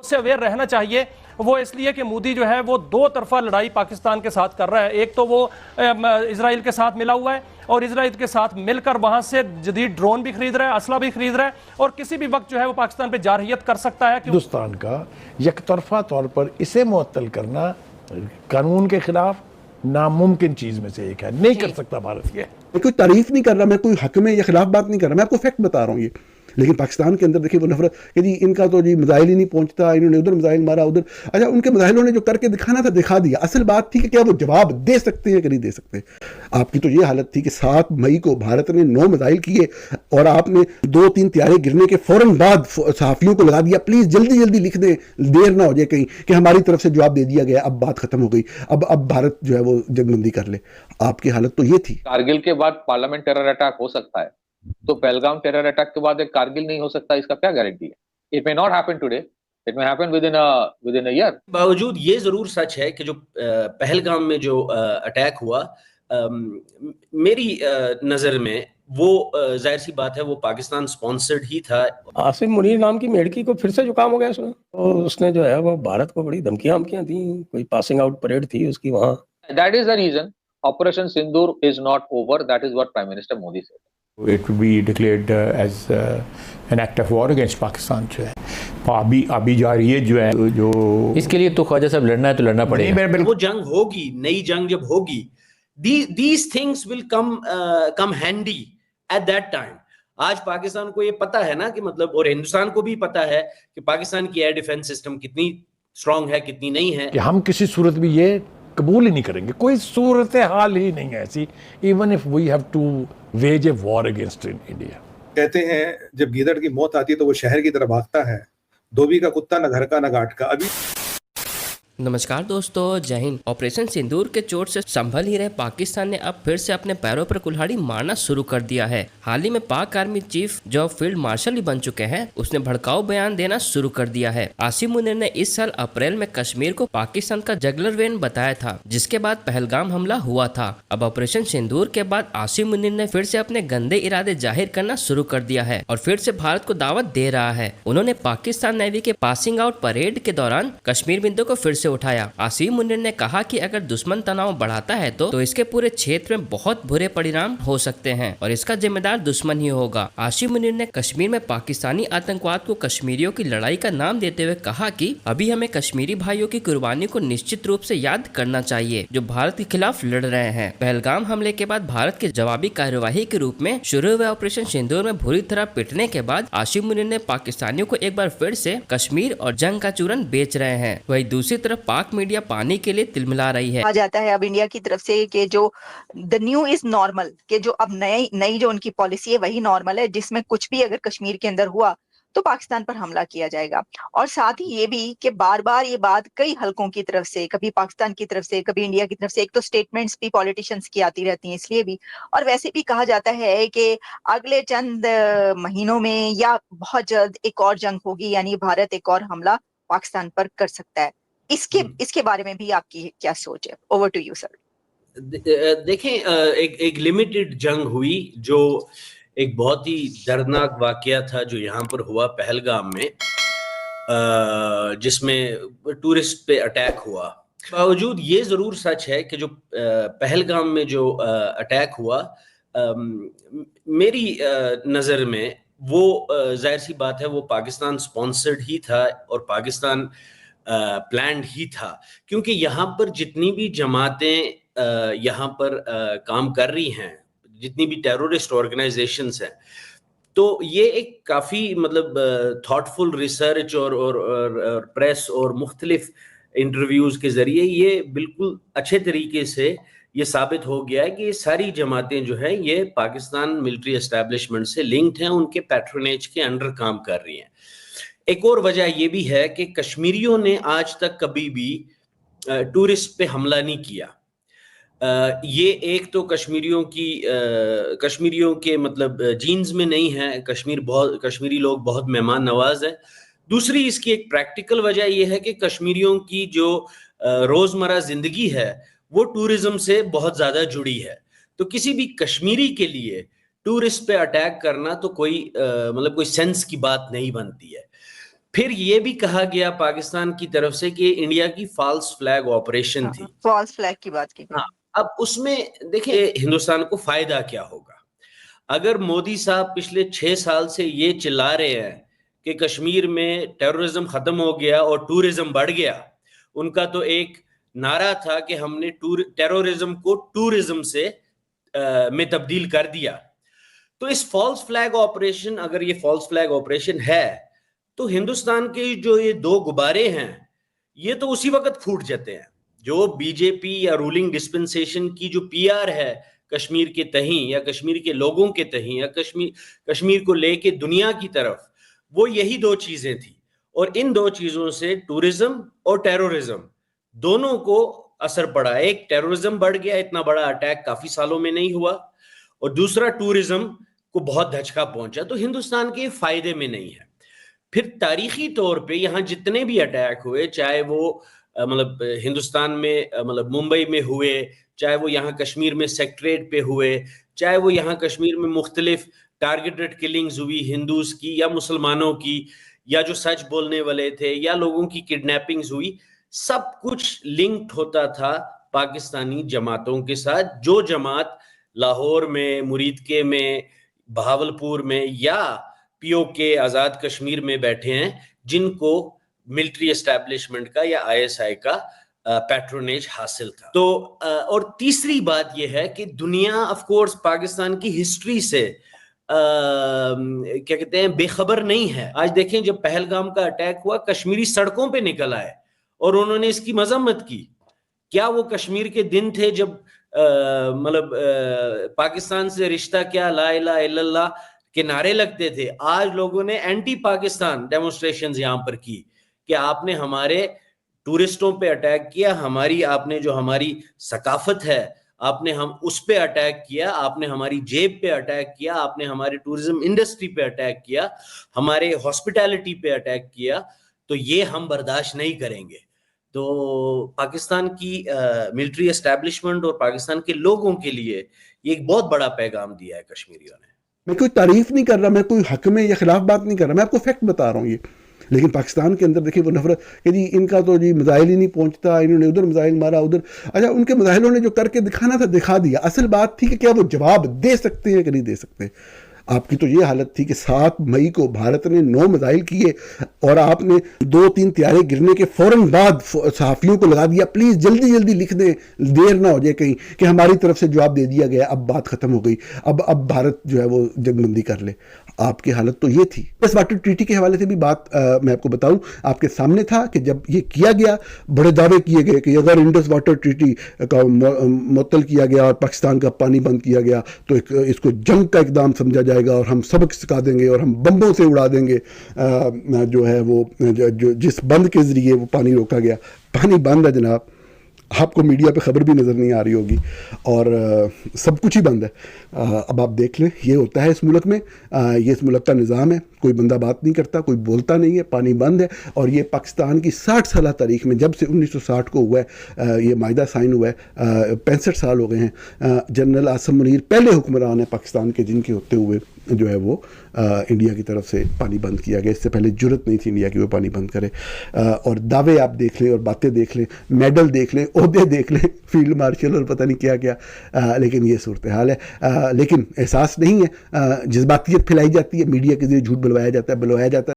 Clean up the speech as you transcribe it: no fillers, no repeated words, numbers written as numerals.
سے اویئر رہنا چاہیے. وہ اس لیے کہ مودی جو ہے وہ دو طرفہ لڑائی پاکستان کے ساتھ کر رہا ہے. ایک تو وہ اسرائیل کے ساتھ ملا ہوا ہے اور اسرائیل کے ساتھ مل کر وہاں سے جدید ڈرون بھی خرید رہا ہے, اسلحہ بھی خرید رہا ہے, اور کسی بھی وقت جو ہے وہ پاکستان پہ جارحیت کر سکتا ہے. ہندوستان کا یک طرفہ طور پر اسے معطل کرنا قانون کے خلاف ناممکن چیز میں سے ایک ہے. نہیں کر سکتا بھارت یہ. میں کوئی تعریف نہیں کر رہا, میں کوئی حق میں یا خلاف بات نہیں کر رہا, میں آپ کو فیکٹ بتا رہا ہوں. یہ لیکن پاکستان کے اندر دیکھیں وہ نفرت کہ جی ان کا تو جی میزائل ہی نہیں پہنچتا, انہوں نے ادھر میزائل مارا ادھر. اچھا ان کے میزائلوں نے جو کر کے دکھانا تھا دکھا دیا. اصل بات تھی کہ کیا وہ جواب دے سکتے ہیں کہ نہیں دے سکتے. آپ کی تو یہ حالت تھی کہ 7 مئی کو بھارت نے 9 میزائل کیے اور آپ نے 2-3 طیارے گرنے کے فوراً بعد صحافیوں کو لگا دیا پلیز جلدی جلدی لکھ دیں, دیر نہ ہو جائے کہیں کہ ہماری طرف سے جواب دے دیا گیا, اب بات ختم ہو گئی, اب بھارت جو ہے وہ جنگ بندی کر لے. آپ کی حالت تو یہ تھی. کارگل کے بعد پارلیمنٹ ٹیرر اٹیک ہو سکتا ہے, تو پہلگام ٹیرر اٹیک کے بعد ایک کارگل نہیں ہو سکتا, اس کا کیا گارنٹی ہے؟ It may not happen today. It may happen within a year. باوجود یہ ضرور سچ ہے کہ جو پہلگام میں جو اٹیک ہوا, میری نظر میں وہ ظاہر سی بات ہے وہ پاکستان سپانسرڈ ہی تھا. عاصم منیر نام کی میڈکی کو پھر سے زکام ہو گیا سنا, اور اس نے جو ہے وہ بھارت کو بڑی دھمکیاں دیں, کوئی پاسنگ آؤٹ پریڈ تھی اس کی وہاں. That is the reason Operation Sindoor is not over. That is what Prime Minister Modi said. It will be declared as an act of war against Pakistan جو ہے ابھی جاری ہے جو ہے جو اس کے لیے تو خواجہ صاحب لڑنا ہے تو لڑنا پڑے گا. وہ جنگ ہوگی, نئی جنگ جب ہوگی, these things will come handy at that time. آج پاکستان کو یہ پتا ہے نا کہ مطلب, اور ہندوستان کو بھی پتا ہے کہ پاکستان کی ایئر ڈیفنس سسٹم کتنی اسٹرانگ ہے کتنی نہیں ہے. کہ ہم کسی صورت بھی یہ قبول ہی نہیں کریں گے, کوئی صورتحال ہی نہیں ہے ایسی, even if we have to wage a war against India. کہتے ہیں جب گیدڑ کی موت آتی ہے تو وہ شہر کی طرف بھاگتا ہے, دھوبی کا کتا نہ گھر کا نہ گھاٹ کا. ابھی نمسکار دوستو, جے ہند. آپریشن سندور کے چوٹ سے سنبھل ہی رہے پاکستان نے اب پھر سے اپنے پیروں پر کلہاڑی مارنا شروع کر دیا ہے. حال ہی میں پاک آرمی چیف جو فیلڈ مارشل ہی بن چکے ہیں, اس نے بھڑکاؤ بیان دینا شروع کر دیا ہے. عاصم منیر نے اس سال اپریل میں کشمیر کو پاکستان کا جگلر وین بتایا تھا, جس کے بعد پہلگام حملہ ہوا تھا. اب آپریشن سندور کے بعد عاصم منیر نے پھر سے اپنے گندے ارادے ظاہر کرنا شروع کر دیا ہے اور پھر سے بھارت کو دعوت دے رہا ہے. انہوں نے پاکستان نیوی کے پاسنگ آؤٹ پریڈ کے دوران کشمیر بندو کو پھر سے اٹھایا. عاصم منیر نے کہا کہ اگر دشمن تناؤ بڑھاتا ہے تو اس کے پورے چھیتر میں بہت برے پریرام ہو سکتے ہیں اور اس کا ذمہ دار دشمن ہی ہوگا. عاصم منیر نے کشمیر میں پاکستانی آتنکواد کو کشمیریوں کی لڑائی کا نام دیتے ہوئے کہا کہ ابھی ہمیں کشمیری بھائیوں کی قربانی کو نشچت روپ سے یاد کرنا چاہیے جو بھارت کے خلاف لڑ رہے ہیں. پہلگام حملے کے بعد بھارت کے جوابی کارروائی کے روپ میں شروع ہوئے آپریشن سندور میں بری طرح پٹنے کے بعد عاصم منیر نے پاکستانیوں کو ایک بار پھر سے کشمیر اور جنگ کا چورن بیچ رہے ہیں. وہی دوسری طرف پاک میڈیا پانی کے لیے تلملا رہی ہے. کہا جاتا ہے اب انڈیا کی طرف سے کہ جو the new is normal, کہ جو اب نئی جو ان کی پالیسی ہے وہی نارمل ہے, جس میں کچھ بھی اگر کشمیر کے اندر ہوا تو پاکستان پر حملہ کیا جائے گا. اور ساتھ ہی یہ بھی کہ بار بار یہ بات کئی حلقوں کی طرف سے, کبھی پاکستان کی طرف سے کبھی انڈیا کی طرف سے, ایک تو سٹیٹمنٹس بھی پولیٹیشنز کی آتی رہتی ہیں اس لیے بھی, اور ویسے بھی کہا جاتا ہے کہ اگلے چند مہینوں میں یا بہت جلد ایک اور جنگ ہوگی, یعنی بھارت ایک اور حملہ پاکستان پر کر سکتا ہے. اس کے بارے میں بھی آپ کی کیا سوچ ہے؟ Over to you sir. دیکھیں, ایک لمیٹڈ جنگ ہوئی جو ایک بہت ہی دردناک واقعہ تھا جو یہاں پر ہوا پہلگام میں, جس میں ٹورسٹ پہ اٹیک ہوا. باوجود یہ ضرور سچ ہے کہ جو پہلگام میں جو اٹیک ہوا, میری نظر میں وہ ظاہر سی بات ہے وہ پاکستان سپانسرڈ ہی تھا اور پاکستان پلانڈ ہی تھا, کیونکہ یہاں پر جتنی بھی جماعتیں یہاں پر کام کر رہی ہیں, جتنی بھی ٹیرورسٹ آرگنائزیشنز ہیں, تو یہ ایک کافی مطلب تھاٹ فل ریسرچ اور پریس اور مختلف انٹرویوز کے ذریعے یہ بالکل اچھے طریقے سے یہ ثابت ہو گیا ہے کہ یہ ساری جماعتیں جو ہیں یہ پاکستان ملٹری اسٹیبلشمنٹ سے لنکڈ ہیں, ان کے پیٹرونیج کے انڈر کام کر رہی ہیں. ایک اور وجہ یہ بھی ہے کہ کشمیریوں نے آج تک کبھی بھی ٹورسٹ پہ حملہ نہیں کیا. یہ ایک تو کشمیریوں کے مطلب جینز میں نہیں ہے, کشمیری لوگ بہت مہمان نواز ہیں. دوسری اس کی ایک پریکٹیکل وجہ یہ ہے کہ کشمیریوں کی جو روزمرہ زندگی ہے وہ ٹورزم سے بہت زیادہ جڑی ہے, تو کسی بھی کشمیری کے لیے ٹورسٹ پہ اٹیک کرنا تو کوئی مطلب کوئی سینس کی بات نہیں بنتی ہے. پھر یہ بھی کہا گیا پاکستان کی طرف سے کہ انڈیا کی فالس فلیگ آپریشن تھی. فالس فلیگ کی بات کی. ہاں، اب اس میں دیکھیں ہندوستان کو فائدہ کیا ہوگا اگر مودی صاحب پچھلے 6 سال سے یہ چلا رہے ہیں کہ کشمیر میں ٹیررزم ختم ہو گیا اور ٹورزم بڑھ گیا. ان کا تو ایک نعرہ تھا کہ ہم نے ٹیررزم کو ٹورزم سے میں تبدیل کر دیا. تو اس فالس فلیگ آپریشن، اگر یہ فالس فلیگ آپریشن ہے تو ہندوستان کے جو یہ 2 غبارے ہیں یہ تو اسی وقت پھوٹ جاتے ہیں. جو بی جے پی یا رولنگ ڈسپنسیشن کی جو پی آر ہے کشمیر کے تئیں یا کشمیر کے لوگوں کے تئیں یا کشمیر کو لے کے دنیا کی طرف، وہ یہی 2 چیزیں تھیں. اور ان 2 چیزوں سے ٹورزم اور ٹیررزم دونوں کو اثر پڑا. ایک ٹیررزم بڑھ گیا، اتنا بڑا اٹیک کافی سالوں میں نہیں ہوا، اور دوسرا ٹورزم کو بہت دھچکا پہنچا. تو ہندوستان کے فائدے میں نہیں ہے. پھر تاریخی طور پہ یہاں جتنے بھی اٹیک ہوئے، چاہے وہ مطلب ہندوستان میں مطلب ممبئی میں ہوئے، چاہے وہ یہاں کشمیر میں سیکٹریٹ پہ ہوئے، چاہے وہ یہاں کشمیر میں مختلف ٹارگیٹڈ کلنگز ہوئی ہندوز کی یا مسلمانوں کی، یا جو سچ بولنے والے تھے، یا لوگوں کی کڈنیپنگز ہوئی، سب کچھ لنکڈ ہوتا تھا پاکستانی جماعتوں کے ساتھ. جو جماعت لاہور میں، مریدکے میں، بہاولپور میں یا پی او کے آزاد کشمیر میں بیٹھے ہیں، جن کو ملٹری اسٹیبلشمنٹ کا یا آئی ایس آئی کا پیٹرونیج حاصل تھا. تو اور تیسری بات یہ ہے کہ دنیا آف کورس پاکستان کی ہسٹری سے کیا کہتے ہیں بے خبر نہیں ہے. آج دیکھیں جب پہلگام کا اٹیک ہوا، کشمیری سڑکوں پہ نکل آئے اور انہوں نے اس کی مذمت کی. کیا وہ کشمیر کے دن تھے جب مطلب پاکستان سے رشتہ کیا، لا الہ الا اللہ کے نعرے لگتے تھے؟ آج لوگوں نے اینٹی پاکستان ڈیمونسٹریشنز یہاں پر کی کہ آپ نے ہمارے ٹورسٹوں پہ اٹیک کیا، آپ نے جو ہماری ثقافت ہے آپ نے ہم اس پہ اٹیک کیا، آپ نے ہماری جیب پہ اٹیک کیا، آپ نے ہمارے ٹورزم انڈسٹری پہ اٹیک کیا، ہمارے ہاسپٹیلٹی پہ اٹیک کیا. تو یہ ہم برداشت نہیں کریں گے. تو پاکستان کی ملٹری اسٹیبلشمنٹ اور پاکستان کے لوگوں کے لیے یہ ایک بہت بڑا پیغام دیا ہے کشمیریوں نے. میں کوئی تعریف نہیں کر رہا، میں کوئی حق میں یا خلاف بات نہیں کر رہا، میں آپ کو فیکٹ بتا رہا ہوں. یہ لیکن پاکستان کے اندر دیکھیں وہ نفرت کہ جی ان کا تو جی میزائل ہی نہیں پہنچتا، انہوں نے ادھر میزائل مارا ادھر. اچھا ان کے میزائلوں نے جو کر کے دکھانا تھا دکھا دیا. اصل بات تھی کہ کیا وہ جواب دے سکتے ہیں کہ نہیں دے سکتے. آپ کی تو یہ حالت تھی کہ 7 مئی کو بھارت نے 9 میزائل کیے اور آپ نے 2-3 طیارے گرنے کے فوراً بعد صحافیوں کو لگا دیا پلیز جلدی جلدی لکھ دیں، دیر نہ ہو جائے کہیں کہ ہماری طرف سے جواب دے دیا گیا، اب بات ختم ہو گئی، اب بھارت جو ہے وہ جنگ بندی کر لے. آپ کی حالت تو یہ تھی. اس واٹر ٹریٹی کے حوالے سے بھی بات میں آپ کو بتاؤں، آپ کے سامنے تھا کہ جب یہ کیا گیا بڑے دعوے کیے گئے کہ اگر انڈس واٹر ٹریٹی کا معطل کیا گیا اور پاکستان کا پانی بند کیا گیا تو اس کو جنگ کا اقدام سمجھا جائے گا اور ہم سبق سکھا دیں گے اور ہم بمبوں سے اڑا دیں گے جو ہے وہ جس بند کے ذریعے وہ پانی روکا گیا. پانی بند ہے جناب، آپ کو میڈیا پہ خبر بھی نظر نہیں آ رہی ہوگی اور سب کچھ ہی بند ہے. اب آپ دیکھ لیں یہ ہوتا ہے اس ملک میں، یہ اس ملک کا نظام ہے. کوئی بندہ بات نہیں کرتا، کوئی بولتا نہیں ہے، پانی بند ہے. اور یہ پاکستان کی 60 سالہ تاریخ میں جب سے 1960 کو ہوا ہے یہ معاہدہ سائن ہوا ہے، 65 سال ہو گئے ہیں. جنرل عاصم منیر پہلے حکمران ہیں پاکستان کے جن کے ہوتے ہوئے جو ہے وہ انڈیا کی طرف سے پانی بند کیا گیا. اس سے پہلے جرت نہیں تھی انڈیا کی وہ پانی بند کرے. اور دعوے آپ دیکھ لیں اور باتیں دیکھ لیں، میڈل دیکھ لیں، عہدے دیکھ لیں، فیلڈ مارشل اور پتہ نہیں کیا کیا. لیکن یہ صورتحال ہے. لیکن احساس نہیں ہے، جذباتیت پھیلائی جاتی ہے، میڈیا کے ذریعے جھوٹ بلوایا جاتا ہے